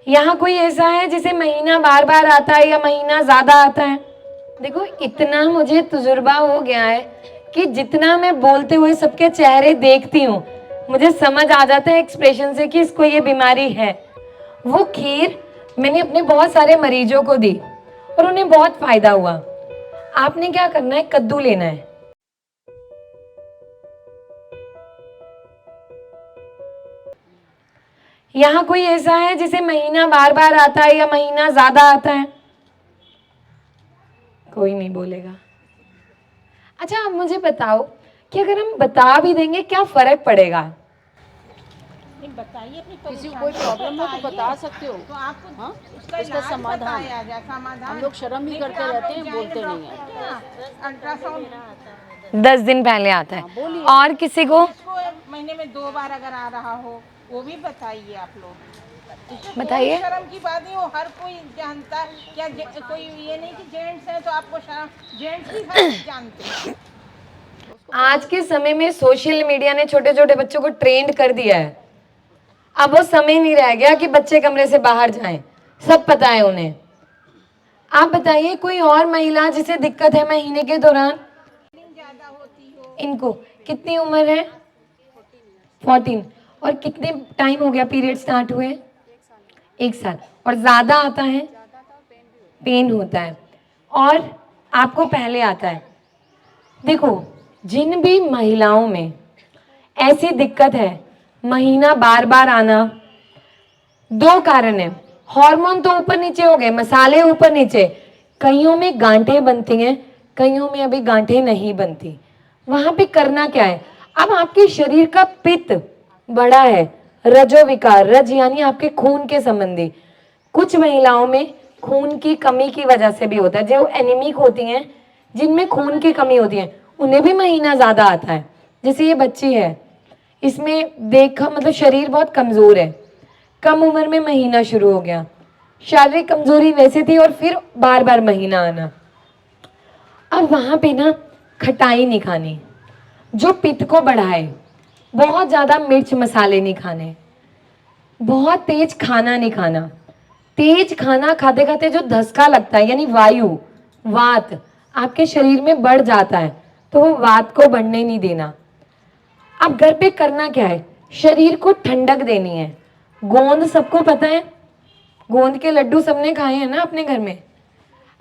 यहाँ कोई ऐसा है जिसे महीना बार बार आता है या महीना ज्यादा आता है? देखो, इतना मुझे तजुर्बा हो गया है कि जितना मैं बोलते हुए सबके चेहरे देखती हूँ, मुझे समझ आ जाता है एक्सप्रेशन से कि इसको ये बीमारी है। वो खीर मैंने अपने बहुत सारे मरीजों को दी और उन्हें बहुत फायदा हुआ। आपने क्या करना है, कद्दू लेना है। यहाँ कोई ऐसा है जिसे महीना बार बार आता है या महीना ज्यादा आता है? कोई नहीं बोलेगा। अच्छा, आप मुझे बताओ कि अगर हम बता भी देंगे क्या फर्क पड़ेगा? बताइए, किसी को कोई प्रॉब्लम हो तो बता सकते हो, तो आपको हाँ उसका समाधान। समाधान हम लोग शर्म भी करते रहते हैं, बोलते नहीं है। अल्ट्रासाउंड 10 दिन पहले आता है। और किसी को महीने में 2 बार अगर आ रहा हो वो भी बताइए आप लोग। बताइए। शर्म की बात नहीं, वो हर कोई जानता है। क्या कोई ये नहीं कि जेंट्स है तो आपको शर्म, जेंट्स भी हर चीज जानते हैं। आज के समय में सोशल मीडिया ने छोटे छोटे बच्चों को ट्रेंड कर दिया है। अब वो समय नहीं रह गया कि बच्चे कमरे से बाहर जाएं, सब पता है उन्हें। आप बताइए कोई और महिला जिसे दिक्कत है महीने के दौरान? ज्यादा होती हो। इनको कितनी उम्र है? 14। और कितने टाइम हो गया पीरियड स्टार्ट हुए? 1 साल। और ज्यादा आता है? पेन होता है। और आपको पहले आता है? देखो, जिन भी महिलाओं में ऐसी दिक्कत है, महीना बार बार आना, 2 कारण है। हार्मोन तो ऊपर नीचे हो गए, मसाले ऊपर नीचे, कईयों में गांठें बनती हैं, कईयों में अभी गांठें नहीं बनती। वहां पे करना क्या है? अब आपके शरीर का पित्त बड़ा है, रजो विकार, रज यानी आपके खून के संबंधी। कुछ महिलाओं में खून की कमी की वजह से भी होता है, जो एनीमिक होती हैं, जिनमें खून की कमी होती है, उन्हें भी महीना ज्यादा आता है। जैसे ये बच्ची है, इसमें देखा मतलब शरीर बहुत कमजोर है, कम उम्र में महीना शुरू हो गया। शारीरिक कमजोरी वैसे थी और फिर बार बार महीना आना। अब वहां पे ना खटाई नहीं खानी जो पित्त को बढ़ाए, बहुत ज्यादा मिर्च मसाले नहीं खाने, बहुत तेज खाना नहीं खाना। तेज खाना खाते खाते जो धसका लगता है यानी वायु, वात आपके शरीर में बढ़ जाता है, तो वो वात को बढ़ने नहीं देना। अब घर पे करना क्या है? शरीर को ठंडक देनी है। गोंद सबको पता है, गोंद के लड्डू सबने खाए हैं ना अपने घर में।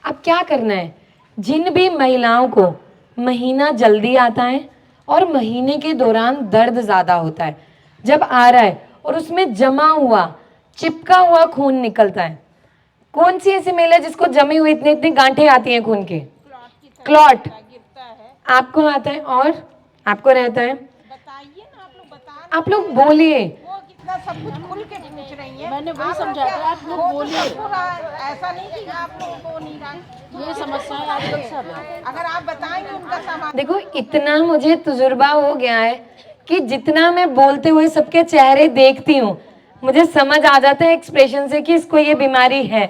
अब क्या करना है? जिन भी महिलाओं को महीना जल्दी आता है और महीने के दौरान दर्द ज्यादा होता है, जब आ रहा है और उसमें जमा हुआ चिपका हुआ खून निकलता है, कौन सी ऐसी महिला जिसको जमे हुए इतने इतने गांठें आती हैं खून के? क्लॉट गिरता है। आपको आता है और आपको रहता है? बताइए ना, आप लोग बता आप लोग बोलिए। वो कितना सब कुछ खुल के पूछ रही है। मैंने वही समझाया था, आप लोग बोलिए। ऐसा नहीं कि आप लोगों को नहीं रहा। ये समस्याएं आजकल सब है। अगर आप बताएंगे उनका समाधान। देखो, इतना मुझे तजुर्बा हो गया है कि जितना मैं बोलते हुए सबके चेहरे देखती हूँ, मुझे समझ आ जाता है एक्सप्रेशन से कि इसको ये बीमारी है।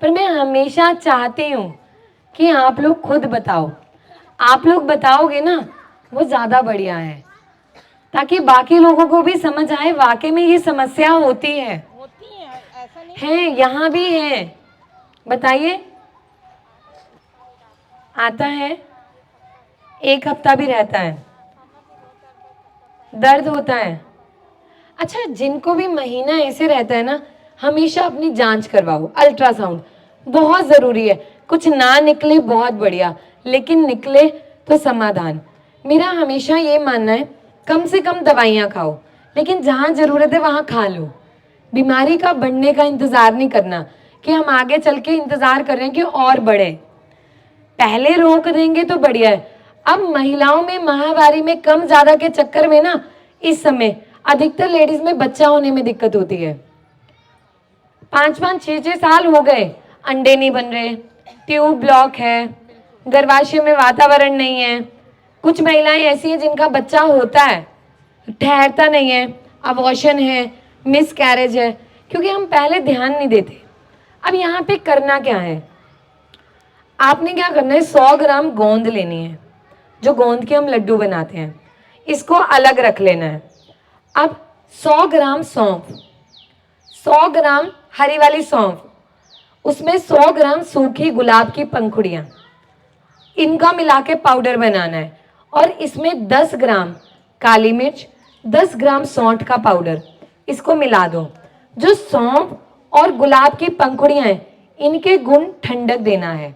पर मैं हमेशा चाहती हूँ कि आप लोग खुद बताओ। आप लोग बताओगे ना, वो ज्यादा बढ़िया है, ताकि बाकी लोगों को भी समझ आए वाकई में ये समस्या होती है। ऐसा नहीं है, यहाँ भी है। बताइए। आता है, 1 हफ्ता भी रहता है, दर्द होता है। अच्छा, जिनको भी महीना ऐसे रहता है ना, हमेशा अपनी जांच करवाओ, अल्ट्रासाउंड बहुत जरूरी है। कुछ ना निकले बहुत बढ़िया, लेकिन निकले तो समाधान। मेरा हमेशा ये मानना है, कम से कम दवाइयाँ खाओ, लेकिन जहाँ जरूरत है वहाँ खा लो। बीमारी का बढ़ने का इंतजार नहीं करना कि हम आगे चल के इंतजार कर रहे हैं कि और बढ़े। पहले रोक देंगे तो बढ़िया है। अब महिलाओं में माहवारी में कम ज्यादा के चक्कर में ना, इस समय अधिकतर लेडीज में बच्चा होने में दिक्कत होती है। 5-5 6-6 साल हो गए, अंडे नहीं बन रहे, ट्यूब ब्लॉक है, गर्भाशय में वातावरण नहीं है। कुछ महिलाएं ऐसी हैं जिनका बच्चा होता है, ठहरता नहीं है, अबॉर्शन है, मिस कैरेज है, क्योंकि हम पहले ध्यान नहीं देते। अब यहाँ पे करना क्या है? आपने क्या करना है, 100 ग्राम गोंद लेनी है, जो गोंद के हम लड्डू बनाते हैं, इसको अलग रख लेना है। अब 100 ग्राम सौंफ, 100 ग्राम हरी वाली सौंफ, उसमें 100 ग्राम सूखी गुलाब की पंखुड़ियाँ, इनका मिला के पाउडर बनाना है। और इसमें 10 ग्राम काली मिर्च, 10 ग्राम सौंठ का पाउडर, इसको मिला दो। जो सौंफ और गुलाब की पंखुड़ियाँ हैं, इनके गुण ठंडक देना है,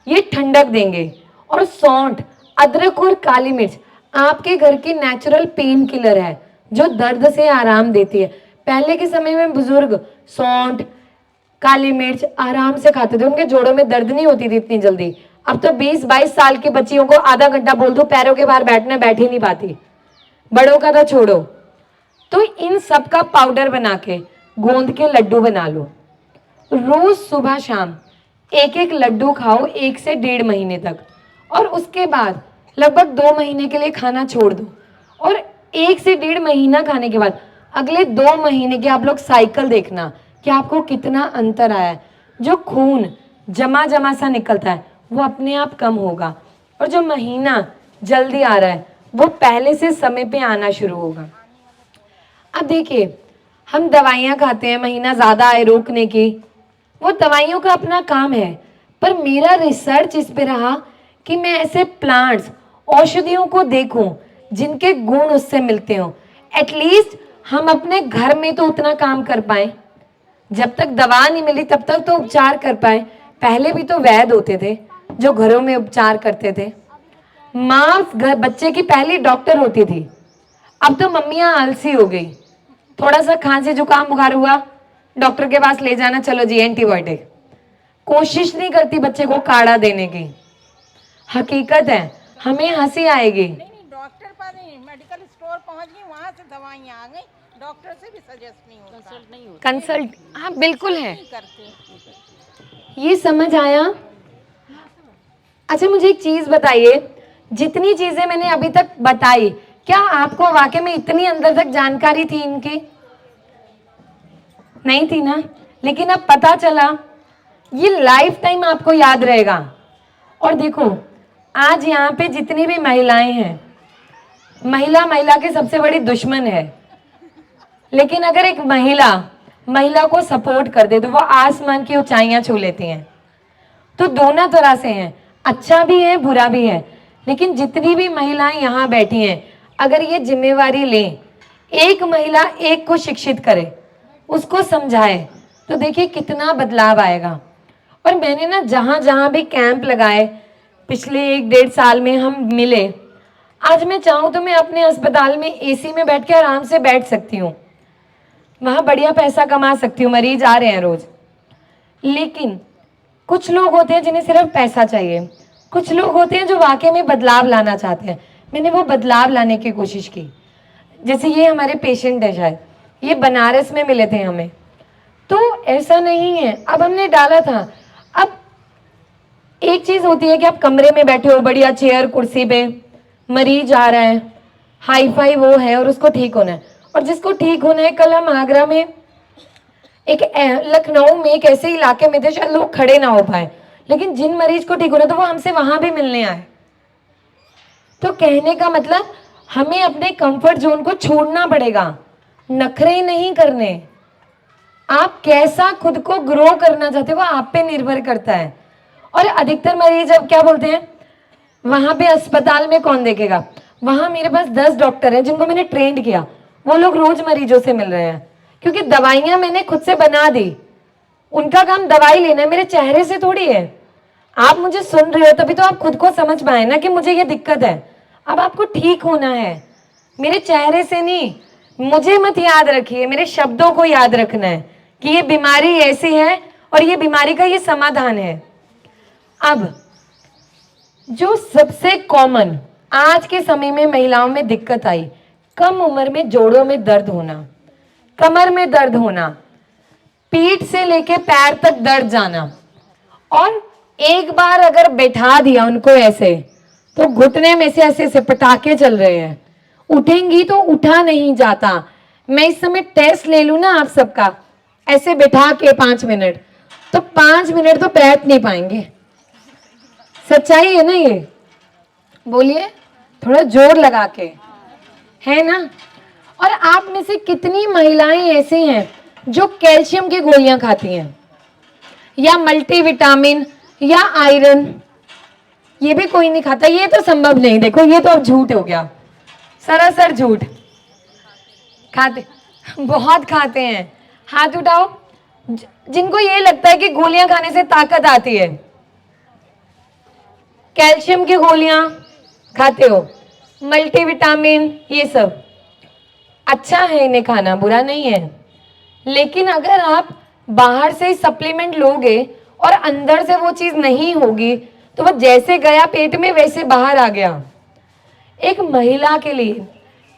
ये ठंडक देंगे। और सौंठ, अदरक और काली मिर्च आपके घर की नेचुरल पेन किलर है, जो दर्द से आराम देती है। पहले के समय में बुजुर्ग सौंठ, काली मिर्च आराम से खाते थे, उनके जोड़ों में दर्द नहीं होती थी इतनी जल्दी। अब तो 20-22 साल की बच्चियों को आधा घंटा बोल दो पैरों के बाहर बैठना, बैठ ही नहीं पाती, बड़ों का तो छोड़ो। तो इन सब का पाउडर बना के गोंद के लड्डू बना लो। रोज सुबह शाम एक एक लड्डू खाओ 1 से 1.5 महीने तक, और उसके बाद लगभग 2 महीने के लिए खाना छोड़ दो। और 1 से 1.5 महीना खाने के बाद अगले 2 महीने के आप लोग साइकिल देखना कि आपको कितना अंतर आया है। जो खून जमा जमा सा निकलता है वो अपने आप कम होगा, और जो महीना जल्दी आ रहा है वो पहले से समय पे आना शुरू होगा। अब देखिए, हम दवाइयाँ खाते हैं महीना ज़्यादा आए रोकने की, वो दवाइयों का अपना काम है। पर मेरा रिसर्च इस पे रहा कि मैं ऐसे प्लांट्स, औषधियों को देखूं जिनके गुण उससे मिलते हों। एटलीस्ट हम अपने घर में तो उतना काम कर पाए, जब तक दवा नहीं मिली तब तक तो उपचार कर पाए। पहले भी तो वैद्य होते थे जो घरों में उपचार करते थे। माँ बच्चे की पहली डॉक्टर होती थी, अब तो मम्मियाँ आलसी हो गई। थोड़ा सा खांसी जुकाम बुखार हुआ, डॉक्टर के पास ले जाना, चलो जी एंटीबायोटिक। कोशिश नहीं करती बच्चे को काढ़ा देने की। हकीकत है, हमें हंसी आएगी। नहीं, डॉक्टर पर नहीं, मेडिकल स्टोर पहुंच गई, वहां से दवाइयाँ आ गई, डॉक्टर से भी सजेस्ट नहीं होता, कंसल्ट नहीं होता। कंसल्ट, हाँ बिल्कुल है, नहीं करते। ये समझ आया। अच्छा मुझे एक चीज बताइए, जितनी चीजें मैंने अभी तक बताई, क्या आपको वाकई में इतनी अंदर तक जानकारी थी इनकी? नहीं थी ना, लेकिन अब पता चला, ये लाइफ टाइम आपको याद रहेगा। और देखो, आज यहाँ पे जितनी भी महिलाएं हैं, महिला महिला के सबसे बड़ी दुश्मन है, लेकिन अगर एक महिला को सपोर्ट कर दे तो वो आसमान की ऊंचाइयां छू लेती हैं। तो दोनों तरह से हैं, अच्छा भी है बुरा भी है। लेकिन जितनी भी महिलाएं यहाँ बैठी हैं, अगर ये जिम्मेवारी लें, एक महिला एक को शिक्षित करे, उसको समझाए, तो देखिए कितना बदलाव आएगा। और मैंने ना जहाँ जहाँ भी कैंप लगाए पिछले 1-1.5 साल में, हम मिले। आज मैं चाहूँ तो मैं अपने अस्पताल में एसी में बैठ के आराम से बैठ सकती हूँ, वहाँ बढ़िया पैसा कमा सकती हूँ, मरीज आ रहे हैं रोज। लेकिन कुछ लोग होते हैं जिन्हें सिर्फ पैसा चाहिए, कुछ लोग होते हैं जो वाकई में बदलाव लाना चाहते हैं। मैंने वो बदलाव लाने की कोशिश की। जैसे ये हमारे पेशेंट है, शायद ये बनारस में मिले थे हमें, तो ऐसा नहीं है, अब हमने डाला था। अब एक चीज होती है कि आप कमरे में बैठे हो बढ़िया चेयर कुर्सी पे, मरीज आ रहा है, हाई फाई वो है और उसको ठीक होना है। और जिसको ठीक होना है, कल हम आगरा में लखनऊ में एक ऐसे इलाके में थे, शायद लोग खड़े ना हो पाए, लेकिन जिन मरीज को ठीक होना था वो हमसे वहां भी मिलने आए। तो कहने का मतलब, हमें अपने कंफर्ट जोन को छोड़ना पड़ेगा, नखरे नहीं करने। आप कैसा खुद को ग्रो करना चाहते हो वो आप पे निर्भर करता है। और अधिकतर मरीज अब क्या बोलते हैं, वहां पे अस्पताल में कौन देखेगा, वहां मेरे पास 10 डॉक्टर हैं जिनको मैंने ट्रेंड किया, वो लोग रोज मरीजों से मिल रहे हैं, क्योंकि दवाइयां मैंने खुद से बना दी। उनका काम दवाई लेना है, मेरे चेहरे से थोड़ी है। आप मुझे सुन रहे हो तभी तो आप खुद को समझ पाए ना कि मुझे ये दिक्कत है। अब आपको ठीक होना है, मेरे चेहरे से नहीं। मुझे मत याद रखिए, मेरे शब्दों को याद रखना है कि ये बीमारी ऐसी है और ये बीमारी का ये समाधान है। अब जो सबसे कॉमन आज के समय में महिलाओं में दिक्कत आई, कम उम्र में जोड़ों में दर्द होना, कमर में दर्द होना, पीठ से लेके पैर तक दर्द जाना, और एक बार अगर बैठा दिया उनको ऐसे तो घुटने में से ऐसे ऐसे पटाखे चल रहे हैं, उठेंगी तो उठा नहीं जाता। मैं इस समय टेस्ट ले लूं ना आप सबका, ऐसे बैठा के 5 मिनट, तो 5 मिनट तो बैठ नहीं पाएंगे। सच्चाई है ना ये, बोलिए थोड़ा जोर लगा के, है ना। और आप में से कितनी महिलाएं ऐसी हैं जो कैल्शियम की गोलियां खाती हैं या मल्टीविटामिन या आयरन, ये भी कोई नहीं खाता, ये तो संभव नहीं। देखो ये तो अब झूठ हो गया, सरासर झूठ। खाते, बहुत खाते हैं। हाथ उठाओ जिनको ये लगता है कि गोलियां खाने से ताकत आती है। कैल्शियम की गोलियां खाते हो, मल्टीविटामिन, ये सब अच्छा है इन्हें खाना, बुरा नहीं है। लेकिन अगर आप बाहर से सप्लीमेंट लोगे और अंदर से वो चीज नहीं होगी तो वो जैसे गया पेट में वैसे बाहर आ गया। एक महिला के लिए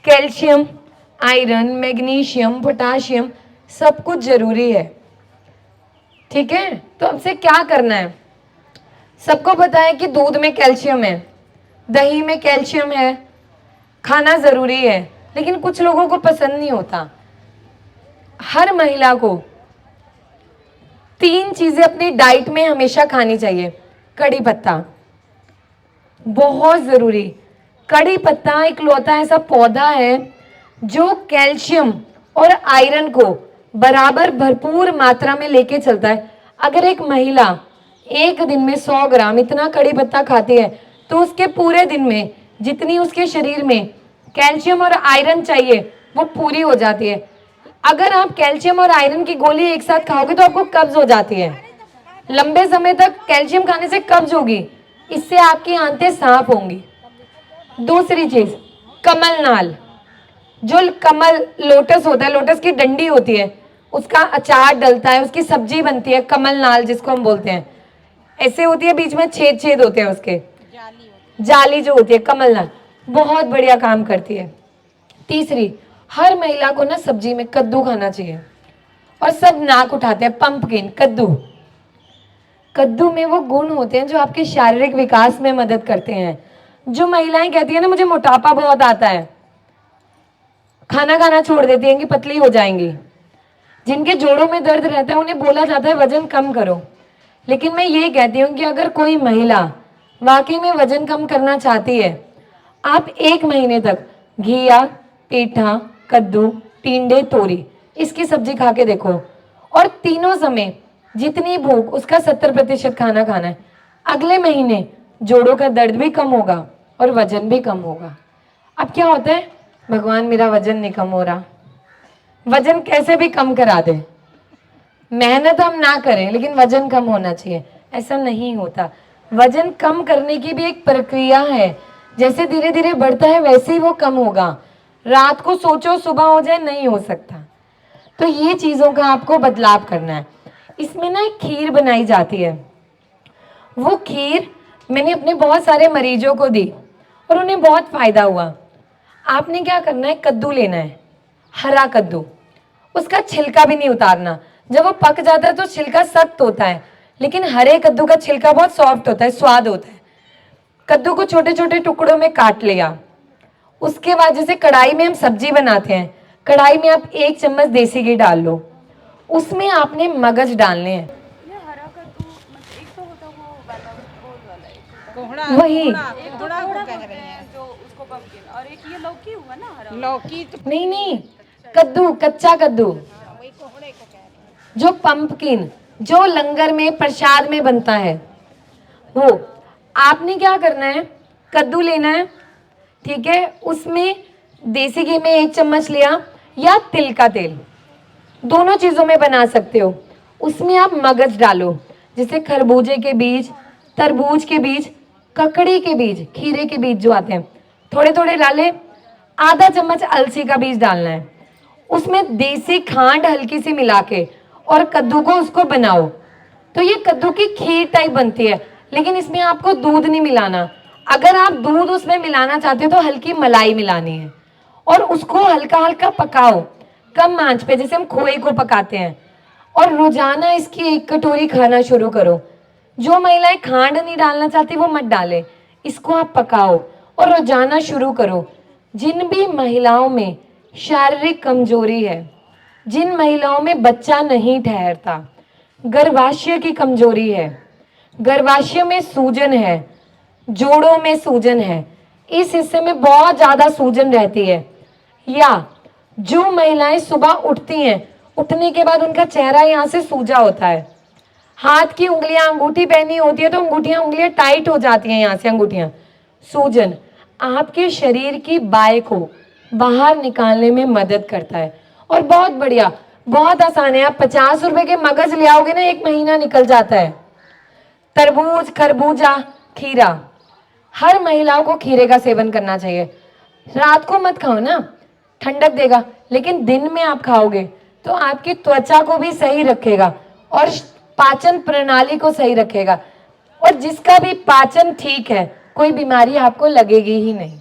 कैल्शियम, आयरन, मैग्नीशियम, पोटाशियम सब कुछ जरूरी है। ठीक है, तो हमसे क्या करना है? सबको पता है कि दूध में कैल्शियम है, दही में कैल्शियम है, खाना जरूरी है, लेकिन कुछ लोगों को पसंद नहीं होता। हर महिला को 3 चीजें अपनी डाइट में हमेशा खानी चाहिए। कड़ी पत्ता बहुत जरूरी। कड़ी पत्ता इकलौता ऐसा पौधा है जो कैल्शियम और आयरन को बराबर भरपूर मात्रा में लेके चलता है। अगर एक महिला एक दिन में 100 ग्राम इतना कड़ी पत्ता खाती है तो उसके पूरे दिन में जितनी उसके शरीर में कैल्शियम और आयरन चाहिए वो पूरी हो जाती है। अगर आप कैल्शियम और आयरन की गोली एक साथ खाओगे तो आपको कब्ज हो जाती है। लंबे समय तक कैल्शियम खाने से कब्ज होगी, इससे आपकी आंतें साफ होंगी। दूसरी चीज, कमल नाल। जो कमल लोटस होता है, लोटस की डंडी होती है, उसका अचार डलता है, उसकी सब्जी बनती है, कमल नाल जिसको हम बोलते हैं। ऐसे होती है, बीच में छेद छेद होते हैं उसके, जाली जो होती है, कमल नाल बहुत बढ़िया काम करती है। तीसरी, हर महिला को ना सब्जी में कद्दू खाना चाहिए। और सब नाक उठाते हैं, पंपकिन, कद्दू। कद्दू में वो गुण होते हैं जो आपके शारीरिक विकास में मदद करते हैं। जो महिलाएं कहती है ना मुझे मोटापा बहुत आता है, खाना खाना छोड़ देती हैं कि पतली हो जाएंगी। जिनके जोड़ों में दर्द रहता है उन्हें बोला जाता है वजन कम करो। लेकिन मैं ये कहती हूँ कि अगर कोई महिला वाकई में वजन कम करना चाहती है, आप 1 महीने तक घिया, पेठा, कद्दू, टिंडे, तोरी इसकी सब्जी खा के देखो और तीनों समय जितनी भूख उसका 70% खाना खाना है। अगले महीने जोड़ों का दर्द भी कम होगा और वजन भी कम होगा। अब क्या होता है, भगवान मेरा वजन नहीं कम हो रहा, वजन कैसे भी कम करा दे, मेहनत हम ना करें लेकिन वजन कम होना चाहिए। ऐसा नहीं होता। वजन कम करने की भी एक प्रक्रिया है, जैसे धीरे धीरे बढ़ता है वैसे ही वो कम होगा। रात को सोचो सुबह हो जाए, नहीं हो सकता। तो ये चीजों का आपको बदलाव करना है। इसमें ना एक खीर बनाई जाती है, वो खीर मैंने अपने बहुत सारे मरीजों को दी और उन्हें बहुत फायदा हुआ। आपने क्या करना है, कद्दू लेना है, हरा कद्दू, उसका छिलका भी नहीं उतारना। जब वो पक जाता है तो छिलका सख्त होता है, लेकिन हरे कद्दू का छिलका बहुत सॉफ्ट होता है, स्वाद होता है। कद्दू को छोटे छोटे टुकड़ों में काट लिया। उसके बाद जैसे कढ़ाई में हम सब्जी बनाते हैं, कढ़ाई में आप 1 चम्मच देसी घी डाल लो, उसमें आपने मगज डालने हैं। कोहड़ा, वही। कोहड़ा को कह रहे हैं जो उसको पंपकिन, और एक ये लौकी हुआ ना हरा, लौकी तो नहीं नहीं, कद्दू, कच्चा कद्दू, वही कोहड़े को कह रहे हैं। जो पंपकिन जो लंगर में प्रसाद में बनता है वो। आपने क्या करना है, कद्दू लेना है, ठीक है, उसमें देसी घी में 1 चम्मच लिया या तिल का तेल, दोनों चीजों में बना सकते हो। उसमें आप मगज डालो, जैसे खरबूजे के बीज, तरबूज के बीज, ककड़ी के बीज, खीरे के बीज जो आते हैं, थोड़े थोड़े डाले। आधा चम्मच अलसी का बीज डालना है। उसमें देसी खांड हल्की सी मिला के और कद्दू को उसको बनाओ, तो ये कद्दू की खीर टाइप बनती है। लेकिन इसमें आपको दूध नहीं मिलाना। अगर आप दूध उसमें मिलाना चाहते हो तो हल्की मलाई मिलानी है और उसको हल्का हल्का पकाओ, कम आंच पे, जैसे हम खोए को पकाते हैं। और रोजाना इसकी 1 कटोरी खाना शुरू करो। जो महिलाएं खांड नहीं डालना चाहती वो मत डाले, इसको आप पकाओ और रोजाना शुरू करो। जिन भी महिलाओं में शारीरिक कमजोरी है, जिन महिलाओं में बच्चा नहीं ठहरता, गर्भाशय की कमजोरी है, गर्भाशय में सूजन है, जोड़ों में सूजन है, इस हिस्से में बहुत ज्यादा सूजन रहती है, या जो महिलाएं सुबह उठती हैं उठने के बाद उनका चेहरा यहाँ से सूजा होता है, हाथ की उंगलियां, अंगूठी पहनी होती है तो उंगलियां टाइट हो जाती हैं, यहाँ से अंगूठियां, सूजन आपके शरीर की बाय को बाहर निकालने में मदद करता है। और बहुत बढ़िया, बहुत आसान है। आप 50 रुपए के मगज ले आओगे ना, 1 महीना निकल जाता है। तरबूज, खरबूजा, खीरा, हर महिलाओं को खीरे का सेवन करना चाहिए। रात को मत खाओ ना, ठंडक देगा, लेकिन दिन में आप खाओगे तो आपकी त्वचा को भी सही रखेगा और पाचन प्रणाली को सही रखेगा। और जिसका भी पाचन ठीक है, कोई बीमारी आपको लगेगी ही नहीं।